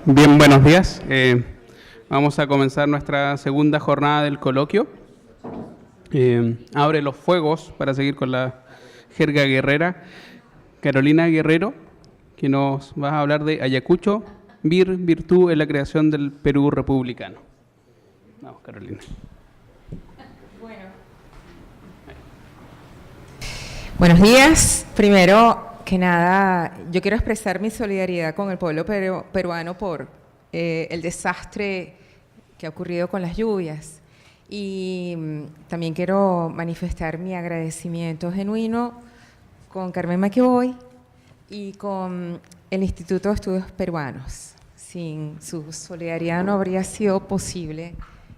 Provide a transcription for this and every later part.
Bien, buenos días. Vamos a comenzar nuestra segunda jornada del coloquio. Abre los fuegos para seguir con la jerga guerrera. Carolina Guerrero, que nos va a hablar de Ayacucho, virtud en la creación del Perú republicano. Vamos, Carolina. Buenos días. Primero que nada, yo quiero expresar mi solidaridad con el pueblo peruano por el desastre que ha ocurrido con las lluvias. Y también quiero manifestar mi agradecimiento genuino con Carmen Maquioy y con el Instituto de Estudios Peruanos. Sin su solidaridad no habría sido posible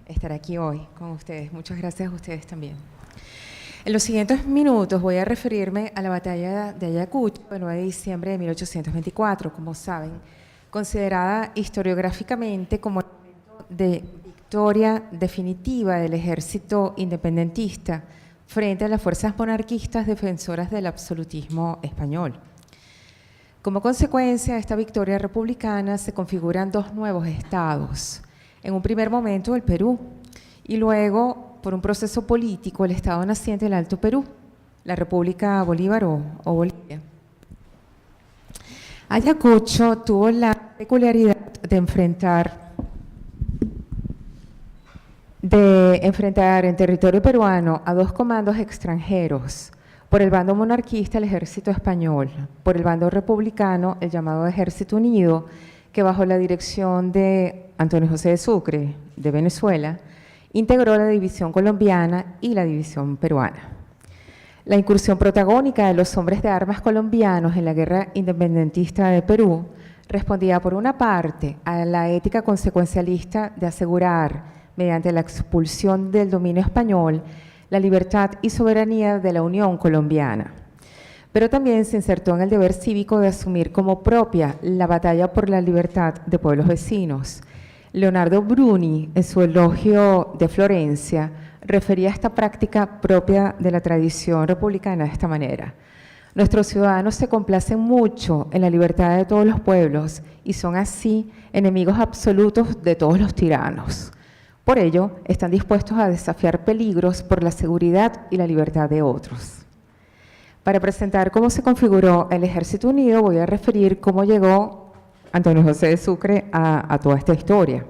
estar aquí hoy con ustedes. Muchas gracias a ustedes también. En los siguientes minutos voy a referirme a la batalla de Ayacucho, el 9 de diciembre de 1824, como saben, considerada historiográficamente como el momento de victoria definitiva del ejército independentista frente a las fuerzas monarquistas defensoras del absolutismo español. Como consecuencia de esta victoria republicana se configuran dos nuevos estados. En un primer momento el Perú y luego, por un proceso político, el estado naciente del Alto Perú, la República Bolívar o Bolivia. Ayacucho tuvo la peculiaridad de enfrentar en territorio peruano a dos comandos extranjeros. Por el bando monarquista, el Ejército Español; por el bando republicano, el llamado Ejército Unido, que bajo la dirección de Antonio José de Sucre, de Venezuela, integró la división colombiana y la división peruana. La incursión protagónica de los hombres de armas colombianos en la guerra independentista de Perú respondía por una parte a la ética consecuencialista de asegurar, mediante la expulsión del dominio español, la libertad y soberanía de la Unión colombiana, pero también se insertó en el deber cívico de asumir como propia la batalla por la libertad de pueblos vecinos. Leonardo Bruni, en su elogio de Florencia, refería a esta práctica propia de la tradición republicana de esta manera: nuestros ciudadanos se complacen mucho en la libertad de todos los pueblos y son así enemigos absolutos de todos los tiranos. Por ello, están dispuestos a desafiar peligros por la seguridad y la libertad de otros. Para presentar cómo se configuró el Ejército Unido, voy a referir cómo llegó Antonio José de Sucre a toda esta historia.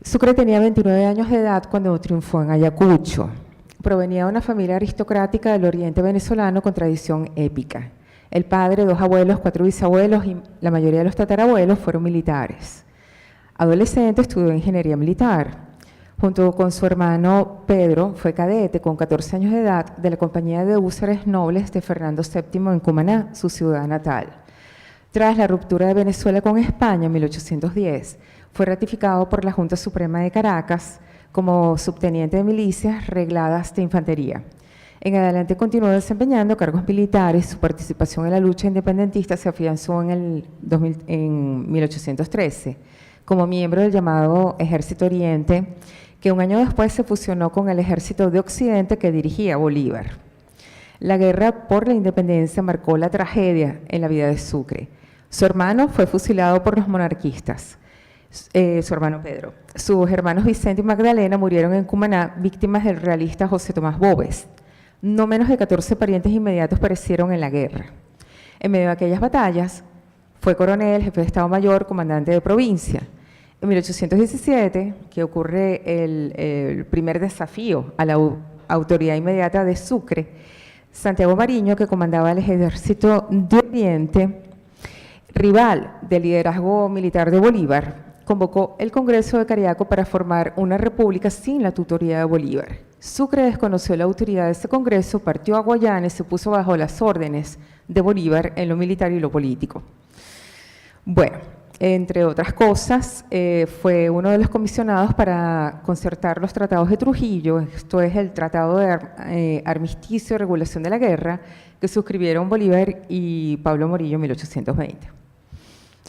Sucre tenía 29 años de edad cuando triunfó en Ayacucho. Provenía de una familia aristocrática del oriente venezolano con tradición épica. El padre, 2 abuelos, 4 bisabuelos y la mayoría de los tatarabuelos fueron militares. Adolescente estudió ingeniería militar. Junto con su hermano Pedro, fue cadete con 14 años de edad de la compañía de húsares nobles de Fernando VII en Cumaná, su ciudad natal. Tras la ruptura de Venezuela con España en 1810, fue ratificado por la Junta Suprema de Caracas como subteniente de milicias regladas de infantería. En adelante continuó desempeñando cargos militares. Su participación en la lucha independentista se afianzó en 1813 como miembro del llamado Ejército Oriente, que un año después se fusionó con el Ejército de Occidente que dirigía Bolívar. La guerra por la independencia marcó la tragedia en la vida de Sucre. Su hermano fue fusilado por los monarquistas, su hermano Pedro. Sus hermanos Vicente y Magdalena murieron en Cumaná, víctimas del realista José Tomás Boves. No menos de 14 parientes inmediatos perecieron en la guerra. En medio de aquellas batallas, fue coronel, jefe de Estado Mayor, comandante de provincia. En 1817, que ocurre el primer desafío a la autoridad inmediata de Sucre, Santiago Mariño, que comandaba el Ejército de Oriente, rival del liderazgo militar de Bolívar, convocó el Congreso de Cariaco para formar una república sin la tutoría de Bolívar. Sucre desconoció la autoridad de ese Congreso, partió a Guayana y se puso bajo las órdenes de Bolívar en lo militar y lo político. Bueno, entre otras cosas, fue uno de los comisionados para concertar los tratados de Trujillo, esto es el Tratado de Armisticio y Regulación de la Guerra, que suscribieron Bolívar y Pablo Morillo en 1820.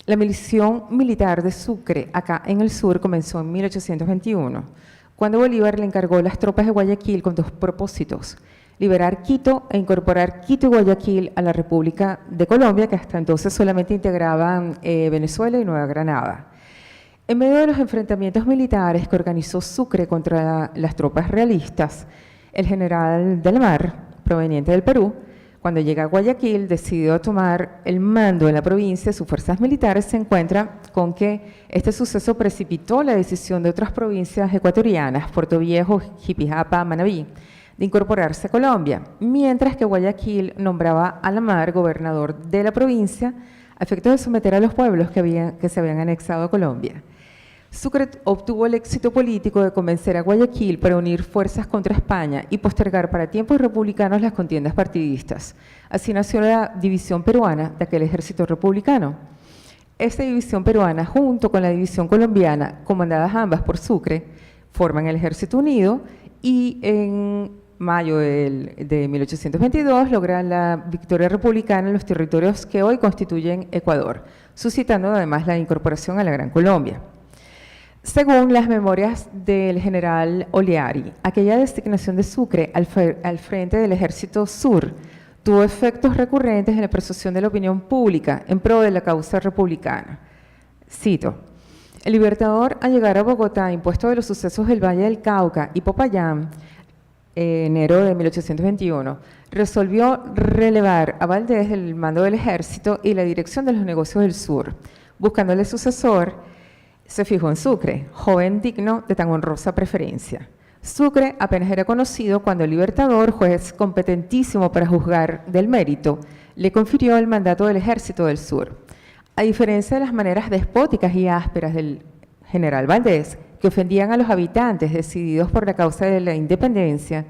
La misión militar de Sucre, acá en el sur, comenzó en 1821, cuando Bolívar le encargó las tropas de Guayaquil con 2 propósitos: liberar Quito e incorporar Quito y Guayaquil a la República de Colombia, que hasta entonces solamente integraban Venezuela y Nueva Granada. En medio de los enfrentamientos militares que organizó Sucre contra las tropas realistas, el general Del Mar, proveniente del Perú, cuando llega a Guayaquil, decidió tomar el mando en la provincia, sus fuerzas militares se encuentra con que este suceso precipitó la decisión de otras provincias ecuatorianas, Puerto Viejo, Jipijapa, Manabí, de incorporarse a Colombia, mientras que Guayaquil nombraba a Lamar gobernador de la provincia a efectos de someter a los pueblos que se habían anexado a Colombia. Sucre obtuvo el éxito político de convencer a Guayaquil para unir fuerzas contra España y postergar para tiempos republicanos las contiendas partidistas. Así nació la división peruana de aquel ejército republicano. Esta división peruana, junto con la división colombiana, comandadas ambas por Sucre, forman el Ejército Unido y en mayo de 1822 logran la victoria republicana en los territorios que hoy constituyen Ecuador, suscitando además la incorporación a la Gran Colombia. Según las memorias del general Oleari, aquella designación de Sucre al frente del Ejército Sur tuvo efectos recurrentes en la persuasión de la opinión pública en pro de la causa republicana. Cito: el Libertador, al llegar a Bogotá, impuesto de los sucesos del Valle del Cauca y Popayán, enero de 1821, resolvió relevar a Valdés del mando del ejército y la dirección de los negocios del sur. Buscándole sucesor, se fijó en Sucre, joven digno de tan honrosa preferencia. Sucre apenas era conocido cuando el Libertador, juez competentísimo para juzgar del mérito, le confirió el mandato del Ejército del Sur. A diferencia de las maneras despóticas y ásperas del general Valdés, que ofendían a los habitantes decididos por la causa de la independencia,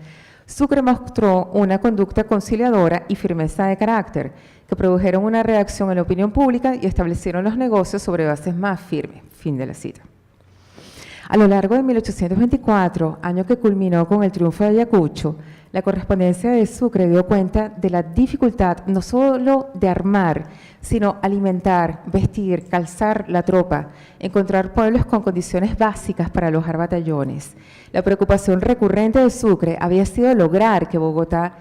Sucre mostró una conducta conciliadora y firmeza de carácter, que produjeron una reacción en la opinión pública y establecieron los negocios sobre bases más firmes. Fin de la cita. A lo largo de 1824, año que culminó con el triunfo de Ayacucho, la correspondencia de Sucre dio cuenta de la dificultad no solo de armar, sino alimentar, vestir, calzar la tropa, encontrar pueblos con condiciones básicas para alojar batallones. La preocupación recurrente de Sucre había sido lograr que Bogotá...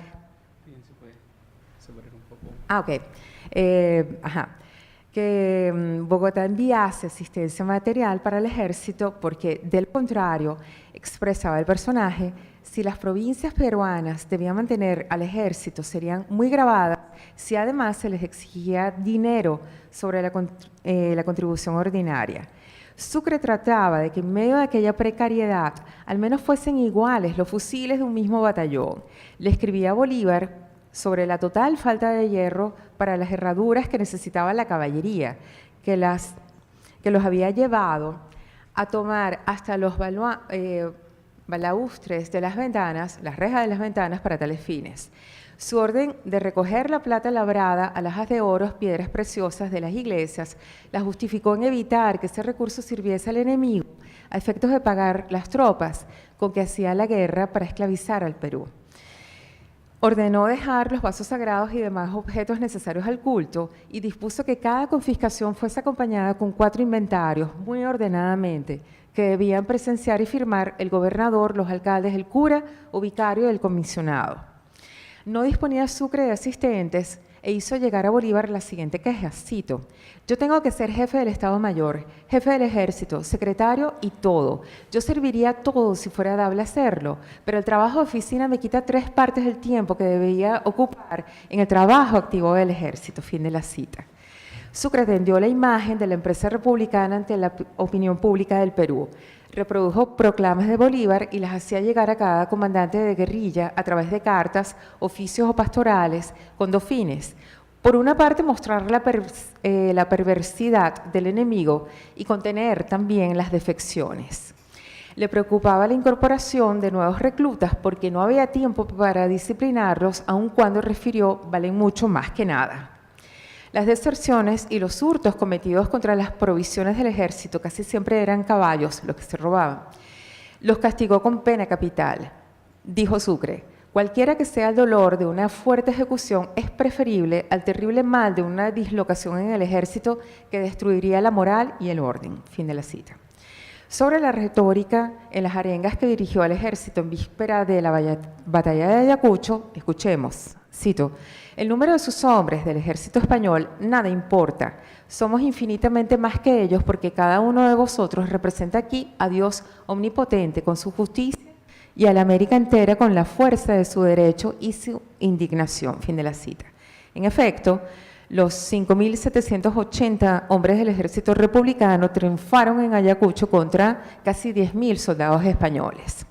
que Bogotá enviase asistencia material para el ejército porque, del contrario, expresaba el personaje, si las provincias peruanas debían mantener al ejército serían muy gravadas si además se les exigía dinero sobre la contribución ordinaria. Sucre trataba de que en medio de aquella precariedad al menos fuesen iguales los fusiles de un mismo batallón. Le escribía a Bolívar sobre la total falta de hierro para las herraduras que necesitaba la caballería, que los había llevado a tomar hasta los balaustres de las ventanas, las rejas de las ventanas para tales fines. Su orden de recoger la plata labrada, alhajas de oro, piedras preciosas de las iglesias, la justificó en evitar que ese recurso sirviese al enemigo a efectos de pagar las tropas con que hacía la guerra para esclavizar al Perú. Ordenó dejar los vasos sagrados y demás objetos necesarios al culto y dispuso que cada confiscación fuese acompañada con 4 inventarios, muy ordenadamente, que debían presenciar y firmar el gobernador, los alcaldes, el cura o vicario del comisionado. No disponía Sucre de asistentes e hizo llegar a Bolívar la siguiente queja, cito: yo tengo que ser jefe del Estado Mayor, jefe del Ejército, secretario y todo. Yo serviría todo si fuera dable hacerlo, pero el trabajo de oficina me quita 3 partes del tiempo que debería ocupar en el trabajo activo del Ejército. Fin de la cita. Sucre tendió la imagen de la empresa republicana ante la opinión pública del Perú. Reprodujo proclamas de Bolívar y las hacía llegar a cada comandante de guerrilla a través de cartas, oficios o pastorales con 2 fines. Por una parte, mostrar la perversidad del enemigo y contener también las defecciones. Le preocupaba la incorporación de nuevos reclutas porque no había tiempo para disciplinarlos, aun cuando refirió valen mucho más que nada. Las deserciones y los hurtos cometidos contra las provisiones del ejército casi siempre eran caballos los que se robaban. Los castigó con pena capital. Dijo Sucre: cualquiera que sea el dolor de una fuerte ejecución es preferible al terrible mal de una dislocación en el ejército que destruiría la moral y el orden. Fin de la cita. sobre la retórica en las arengas que dirigió al ejército en víspera de la batalla de Ayacucho, escuchemos, cito: "El número de sus hombres del ejército español nada importa. Somos infinitamente más que ellos porque cada uno de vosotros representa aquí a Dios omnipotente con su justicia y a la América entera con la fuerza de su derecho y su indignación". Fin de la cita. En efecto, los 5.780 hombres del ejército republicano triunfaron en Ayacucho contra casi 10.000 soldados españoles.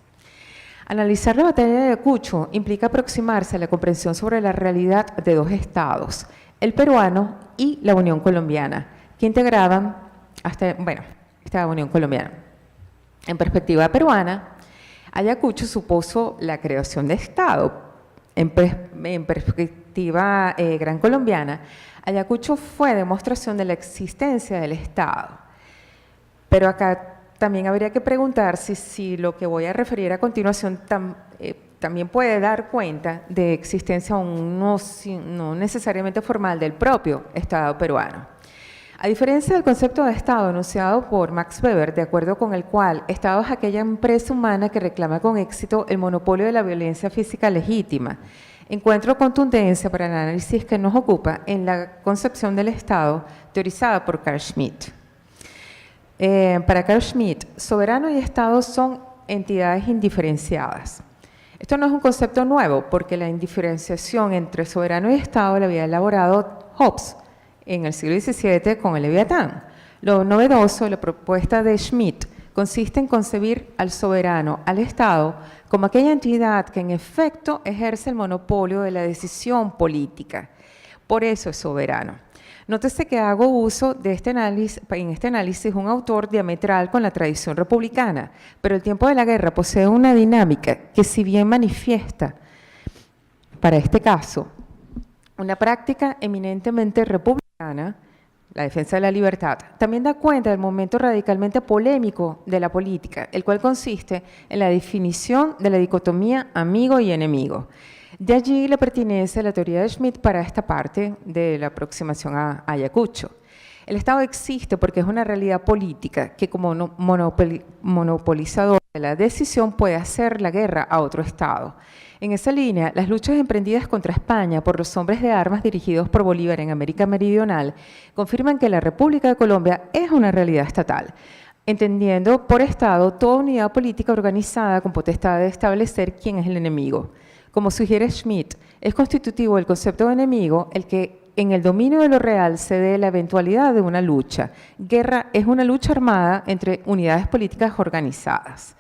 Analizar la batalla de Ayacucho implica aproximarse a la comprensión sobre la realidad de dos estados, el peruano y la Unión Colombiana, que integraban esta Unión Colombiana. En perspectiva peruana, Ayacucho supuso la creación de Estado. En perspectiva gran colombiana, Ayacucho fue demostración de la existencia del Estado. Pero acá también habría que preguntarse si lo que voy a referir a continuación también puede dar cuenta de existencia no necesariamente formal del propio Estado peruano. A diferencia del concepto de Estado enunciado por Max Weber, de acuerdo con el cual Estado es aquella empresa humana que reclama con éxito el monopolio de la violencia física legítima, encuentro contundencia para el análisis que nos ocupa en la concepción del Estado teorizada por Carl Schmitt. Para Carl Schmitt, soberano y Estado son entidades indiferenciadas. Esto no es un concepto nuevo, porque la indiferenciación entre soberano y Estado la había elaborado Hobbes en el siglo XVII con el Leviatán. Lo novedoso de la propuesta de Schmitt consiste en concebir al soberano, al Estado, como aquella entidad que en efecto ejerce el monopolio de la decisión política. Por eso es soberano. Nótese que hago uso de en este análisis un autor diametral con la tradición republicana, pero el tiempo de la guerra posee una dinámica que, si bien manifiesta, para este caso, una práctica eminentemente republicana, la defensa de la libertad, también da cuenta del momento radicalmente polémico de la política, el cual consiste en la definición de la dicotomía amigo y enemigo. De allí la pertinencia de la teoría de Schmitt para esta parte de la aproximación a Ayacucho. El Estado existe porque es una realidad política que, como monopolizador de la decisión, puede hacer la guerra a otro Estado. En esa línea, las luchas emprendidas contra España por los hombres de armas dirigidos por Bolívar en América Meridional confirman que la República de Colombia es una realidad estatal, entendiendo por Estado toda unidad política organizada con potestad de establecer quién es el enemigo. Como sugiere Schmitt, es constitutivo del concepto de enemigo el que en el dominio de lo real se dé la eventualidad de una lucha. Guerra es una lucha armada entre unidades políticas organizadas.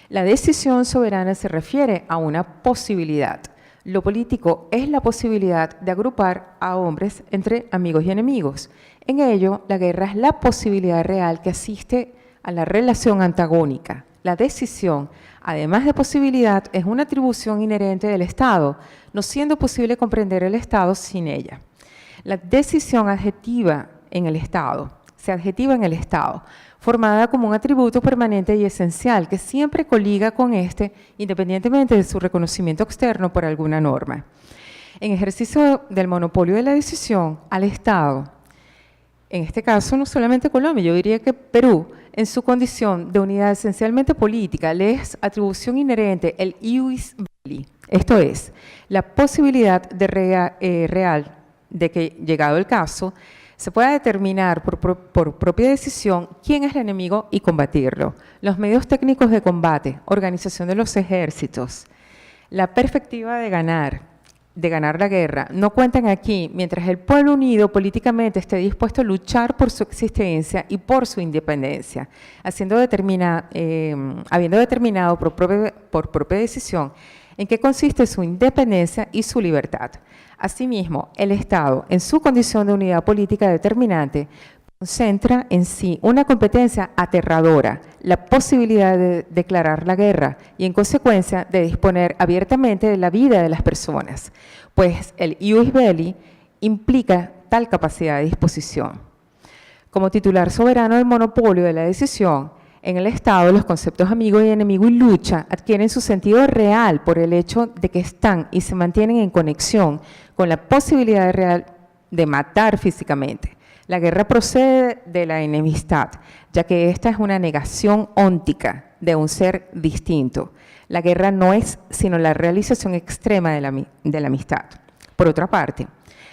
La decisión soberana se refiere a una posibilidad. Lo político es la posibilidad de agrupar a hombres entre amigos y enemigos. En ello, la guerra es la posibilidad real que asiste a la relación antagónica. La decisión, además de posibilidad, es una atribución inherente del Estado, no siendo posible comprender el Estado sin ella. La decisión se adjetiva en el Estado, formada como un atributo permanente y esencial que siempre coliga con este, independientemente de su reconocimiento externo por alguna norma. En ejercicio del monopolio de la decisión, al Estado, en este caso no solamente Colombia, yo diría que Perú, en su condición de unidad esencialmente política, le es atribución inherente el ius belli, esto es, la posibilidad real de que, llegado el caso, se pueda determinar por propia decisión quién es el enemigo y combatirlo. Los medios técnicos de combate, organización de los ejércitos, la perspectiva de ganar la guerra, no cuentan aquí mientras el pueblo unido políticamente esté dispuesto a luchar por su existencia y por su independencia, habiendo determinado por propia decisión en qué consiste su independencia y su libertad. Asimismo, el Estado, en su condición de unidad política determinante, concentra en sí una competencia aterradora, la posibilidad de declarar la guerra y, en consecuencia, de disponer abiertamente de la vida de las personas, pues el ius belli implica tal capacidad de disposición. Como titular soberano del monopolio de la decisión, en el Estado los conceptos amigo y enemigo y lucha adquieren su sentido real por el hecho de que están y se mantienen en conexión con la posibilidad real de matar físicamente. La guerra procede de la enemistad, ya que esta es una negación óntica de un ser distinto. La guerra no es sino la realización extrema de la amistad. Por otra parte,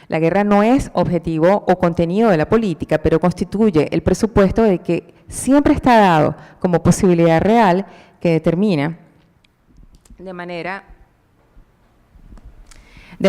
la guerra no es objetivo o contenido de la política, pero constituye el presupuesto de que siempre está dado como posibilidad real que determina de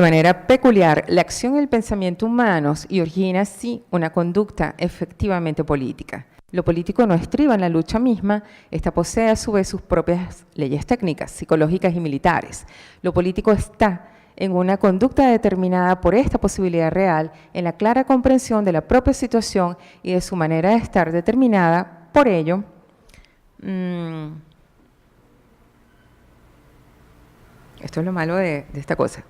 manera peculiar la acción y el pensamiento humanos y origina así una conducta efectivamente política. Lo político no estriba en la lucha misma, esta posee a su vez sus propias leyes técnicas, psicológicas y militares. Lo político está en una conducta determinada por esta posibilidad real, en la clara comprensión de la propia situación y de su manera de estar determinada por ello. Esto es lo malo de esta cosa.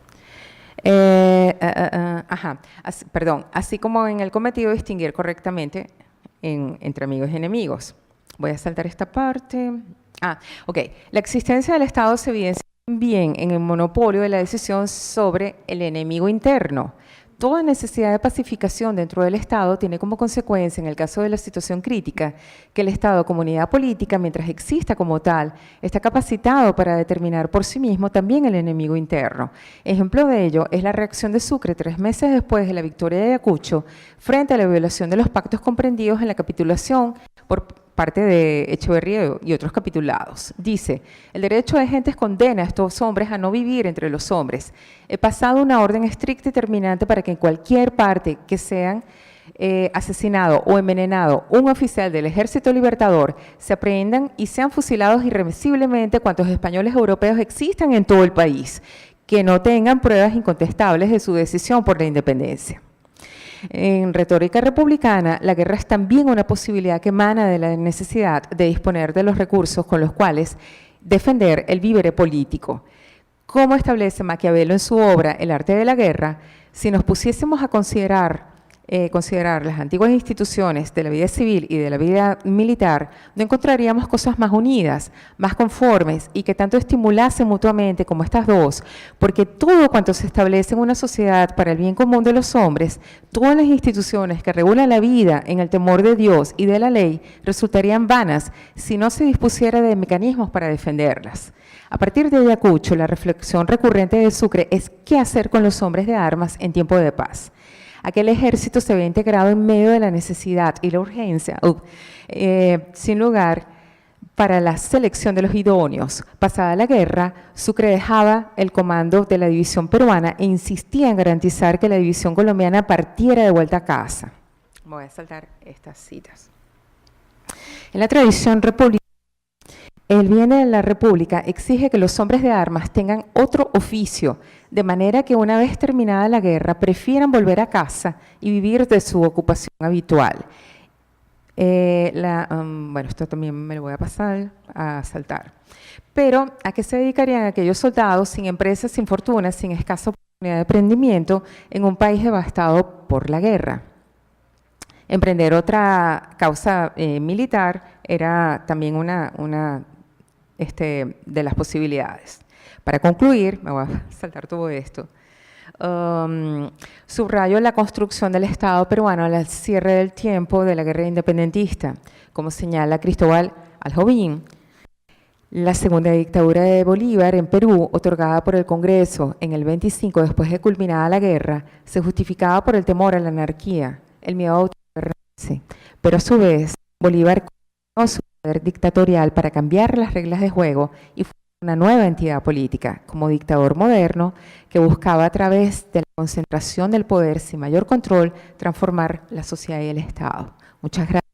Así como en el cometido distinguir correctamente entre amigos y enemigos. Voy a saltar esta parte. La existencia del Estado se evidencia bien en el monopolio de la decisión sobre el enemigo interno. Toda necesidad de pacificación dentro del Estado tiene como consecuencia, en el caso de la situación crítica, que el Estado, comunidad política, mientras exista como tal, está capacitado para determinar por sí mismo también el enemigo interno. Ejemplo de ello es la reacción de Sucre 3 meses después de la victoria de Ayacucho frente a la violación de los pactos comprendidos en la capitulación por parte de Echeverría y otros capitulados. Dice, el derecho de gentes condena a estos hombres a no vivir entre los hombres. He pasado una orden estricta y terminante para que en cualquier parte que sean asesinado o envenenado un oficial del Ejército Libertador, se aprehendan y sean fusilados irremisiblemente cuantos españoles europeos existan en todo el país, que no tengan pruebas incontestables de su decisión por la independencia. En retórica republicana, la guerra es también una posibilidad que emana de la necesidad de disponer de los recursos con los cuales defender el vívere político. Como establece Maquiavelo en su obra El arte de la guerra, si nos pusiésemos a considerar las antiguas instituciones de la vida civil y de la vida militar, no encontraríamos cosas más unidas, más conformes y que tanto estimulasen mutuamente como estas dos, porque todo cuanto se establece en una sociedad para el bien común de los hombres, todas las instituciones que regulan la vida en el temor de Dios y de la ley, resultarían vanas si no se dispusiera de mecanismos para defenderlas. A partir de Ayacucho, la reflexión recurrente de Sucre es qué hacer con los hombres de armas en tiempo de paz. Aquel ejército se ve integrado en medio de la necesidad y la urgencia, sin lugar para la selección de los idóneos. Pasada la guerra, Sucre dejaba el comando de la división peruana e insistía en garantizar que la división colombiana partiera de vuelta a casa. Voy a saltar estas citas. En la tradición republicana, el bien de la República exige que los hombres de armas tengan otro oficio, de manera que una vez terminada la guerra prefieran volver a casa y vivir de su ocupación habitual. Esto también me lo voy a pasar a saltar. Pero, ¿a qué se dedicarían aquellos soldados sin empresas, sin fortuna, sin escasa oportunidad de emprendimiento en un país devastado por la guerra? Emprender otra causa militar era también una de las posibilidades. Para concluir, me voy a saltar todo esto, subrayo la construcción del Estado peruano al cierre del tiempo de la guerra independentista. Como señala Cristóbal Aljovín, la segunda dictadura de Bolívar en Perú, otorgada por el Congreso en el 25 después de culminada la guerra, se justificaba por el temor a la anarquía, el miedo a autogobernarse. Pero a su vez, Bolívar con su poder dictatorial para cambiar las reglas de juego y fue una nueva entidad política, como dictador moderno, que buscaba a través de la concentración del poder sin mayor control transformar la sociedad y el Estado. Muchas gracias.